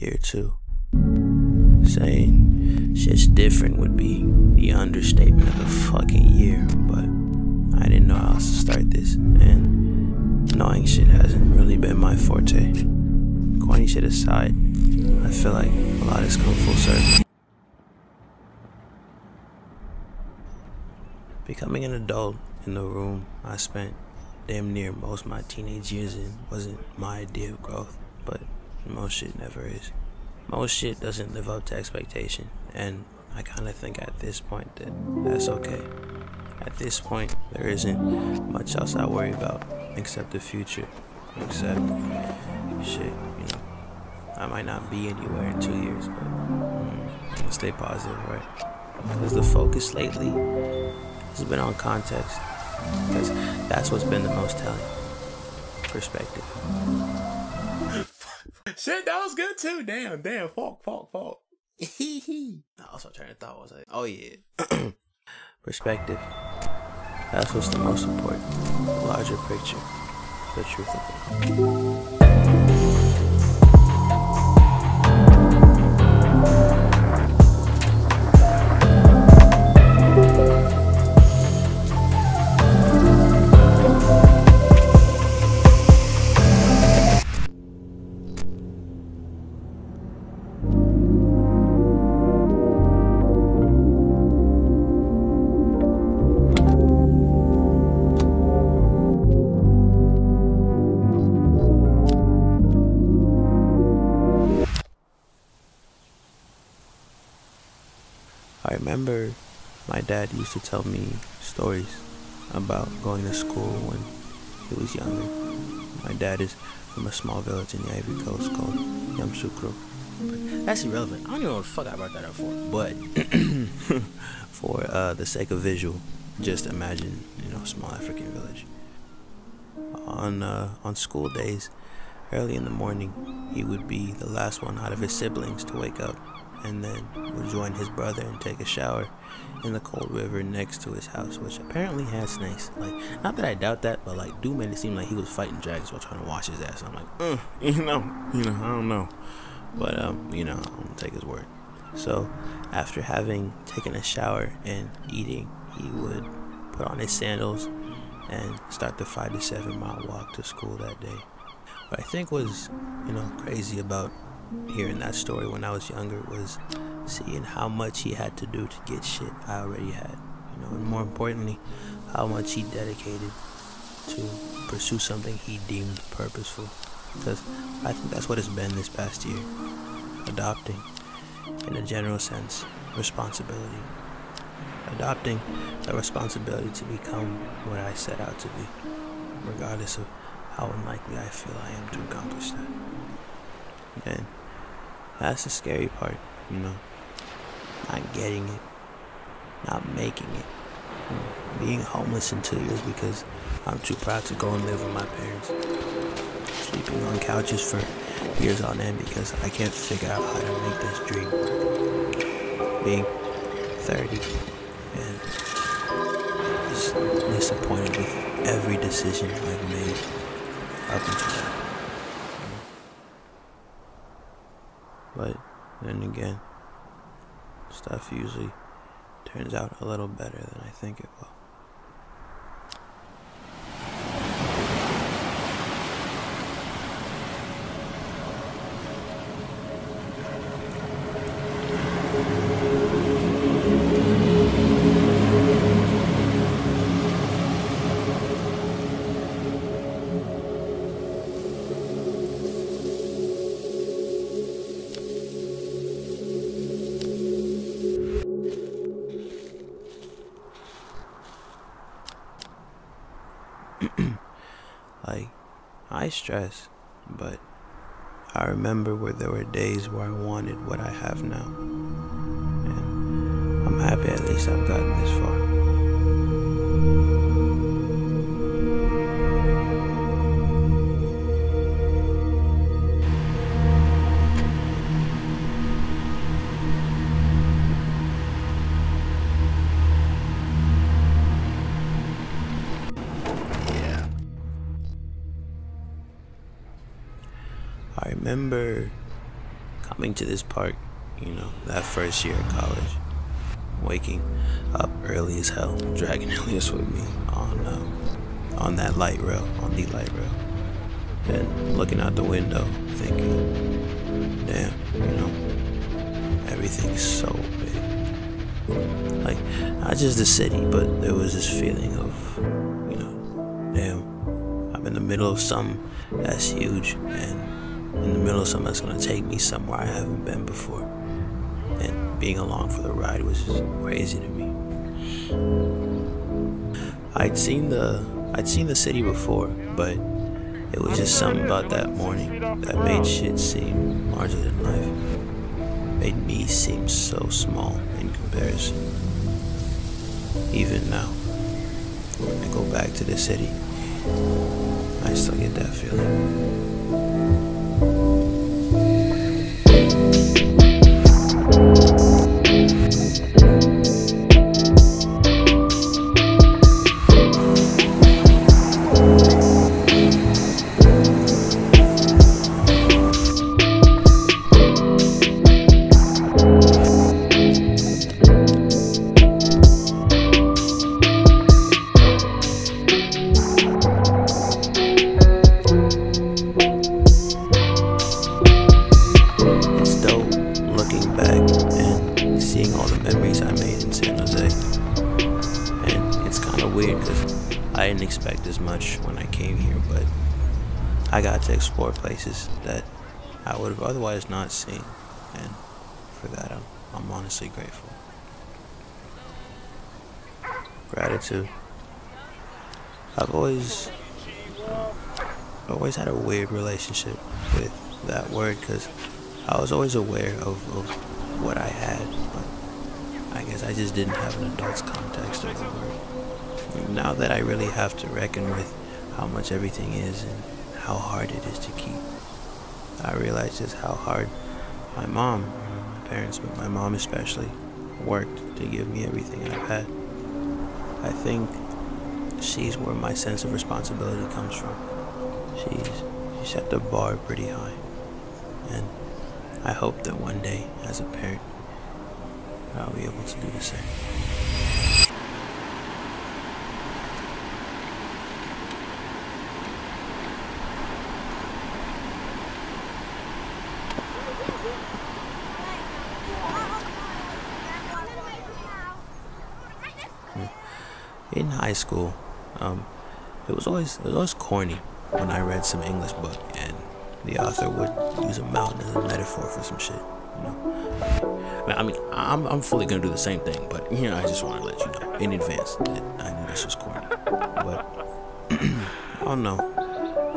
year 2. Saying shit's different would be the understatement of the fucking year, but I didn't know how else to start this, and knowing shit hasn't really been my forte. Corny shit aside, I feel like a lot has come full circle. Becoming an adult in the room I spent damn near most of my teenage years in wasn't my idea of growth, but most shit never is. Most shit doesn't live up to expectation, and I kinda think at this point that that's okay. At this point, there isn't much else I worry about except the future, except shit, you know. I might not be anywhere in 2 years, but I'll stay positive, right? Because the focus lately has been on context, because that's what's been the most telling. Perspective. Shit, that was good too. Damn. Fault. Also, trying to thought was like, oh yeah. Perspective. That's what's the most important. The larger picture. The truth of it. I remember my dad used to tell me stories about going to school when he was younger. My dad is from a small village in the Ivory Coast called Yamoussoukro. That's irrelevant. I don't even know what the fuck I brought that up for. But for the sake of visual, just imagine, a small African village. On school days, early in the morning, he would be the last one out of his siblings to wake up, and then would join his brother and take a shower in the cold river next to his house, which apparently had snakes. Like, not that I doubt that, but like, dude made it seem like he was fighting dragons while trying to wash his ass. I'm like, I don't know. But I'm gonna take his word. So after having taken a shower and eating, he would put on his sandals and start the 5 to 7 mile walk to school that day. What I think was, crazy about hearing that story when I was younger was seeing how much he had to do to get shit I already had, and more importantly, how much he dedicated to pursue something he deemed purposeful. Because I think that's what it's been this past year. Adopting, in a general sense, responsibility. Adopting the responsibility to become what I set out to be, regardless of how unlikely I feel I am to accomplish that. And that's the scary part, not getting it, not making it, being homeless in 2 years because I'm too proud to go and live with my parents, sleeping on couches for years on end because I can't figure out how to make this dream work, being 30 and just disappointed with every decision I've made up until now. But then again, stuff usually turns out a little better than I think it will. Like, I stress, but I remember where there were days where I wanted what I have now, and I'm happy at least I've gotten this far. I remember coming to this park, that first year of college, waking up early as hell, dragging Elias with me on that light rail, on the light rail, and looking out the window, thinking, damn, everything's so big. Like, not just the city, but there was this feeling of, damn, I'm in the middle of something that's huge, and in the middle of something that's gonna take me somewhere I haven't been before. And being along for the ride was just crazy to me. I'd seen the city before, but it was just something about that morning that made shit seem larger than life. Made me seem so small in comparison. Even now, when I go back to the city, I still get that feeling. Seeing all the memories I made in San Jose, and it's kind of weird because I didn't expect as much when I came here, but I got to explore places that I would have otherwise not seen, and for that I'm honestly grateful. Gratitude. I've always had a weird relationship with that word because I was always aware of what I had, but I guess I just didn't have an adult's context of the word. Now that I really have to reckon with how much everything is and how hard it is to keep, I realize just how hard my mom, my parents, but my mom especially, worked to give me everything I've had. I think she's where my sense of responsibility comes from. She set the bar pretty high, and I hope that one day, as a parent, I'll be able to do the same. In high school, it was always corny when I read some English book and the author would use a mountain as a metaphor for some shit, I mean, I'm fully gonna do the same thing, but I just want to let you know in advance that I knew this was corny. But I don't know.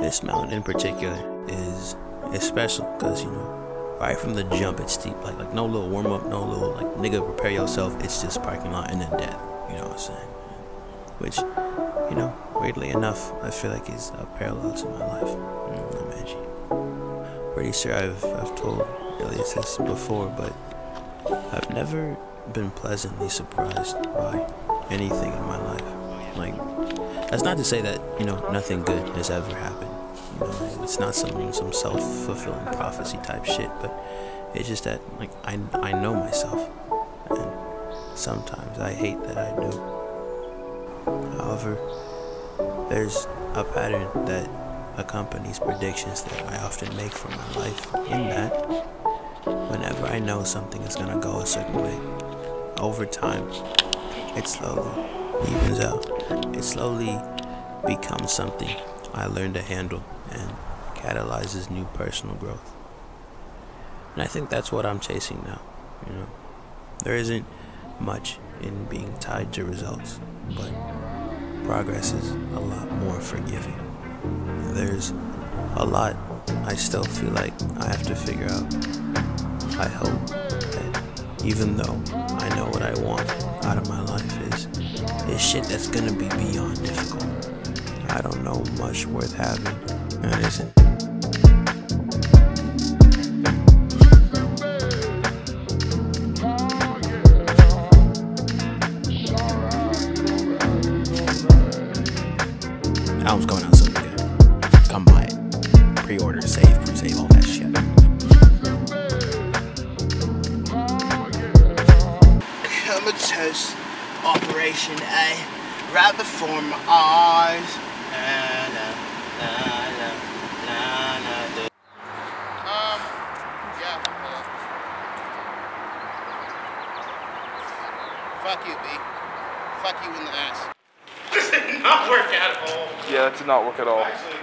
This mountain in particular is special because right from the jump it's steep, like no little warm up, no little like nigga prepare yourself. It's just parking lot and then death. You know what I'm saying? Which, weirdly enough, I feel like is a parallel to my life. I'm pretty sure I've told Elias this before, but I've never been pleasantly surprised by anything in my life. Like, that's not to say that, nothing good has ever happened. It's not some self-fulfilling prophecy type shit, but it's just that, like, I know myself, and sometimes I hate that I do. However, there's a pattern that accompanies predictions that I often make for my life, in that whenever I know something is gonna go a certain way, over time, it slowly evens out. It slowly becomes something I learn to handle and catalyzes new personal growth. And I think that's what I'm chasing now, There isn't much in being tied to results, but progress is a lot more forgiving. There's a lot I still feel like I have to figure out. I hope that even though I know what I want out of my life is shit that's gonna be beyond difficult. I don't know much worth having, and it isn't. Album's coming out soon, nigga. Come buy it. Pre-order, save, all that shit. It's house Operation A right before my eyes. La, la, la, la, la, la, la. Yeah. Fuck you, B. Fuck you in the ass. This did not work at all. Yeah, that did not work at all. Actually.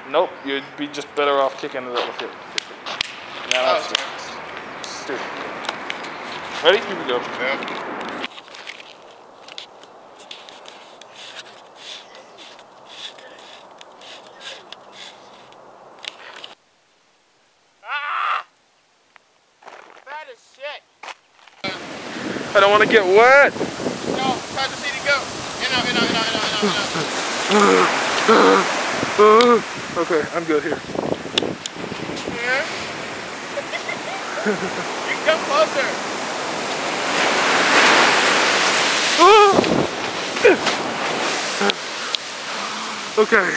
Nope, you'd be just better off kicking it up with it. Now that's stupid. Ready? Here we go. Yeah. Bad as shit. I don't want to get wet. No, time to see it go. In out. Okay, I'm good here. Yeah. You come closer. Okay.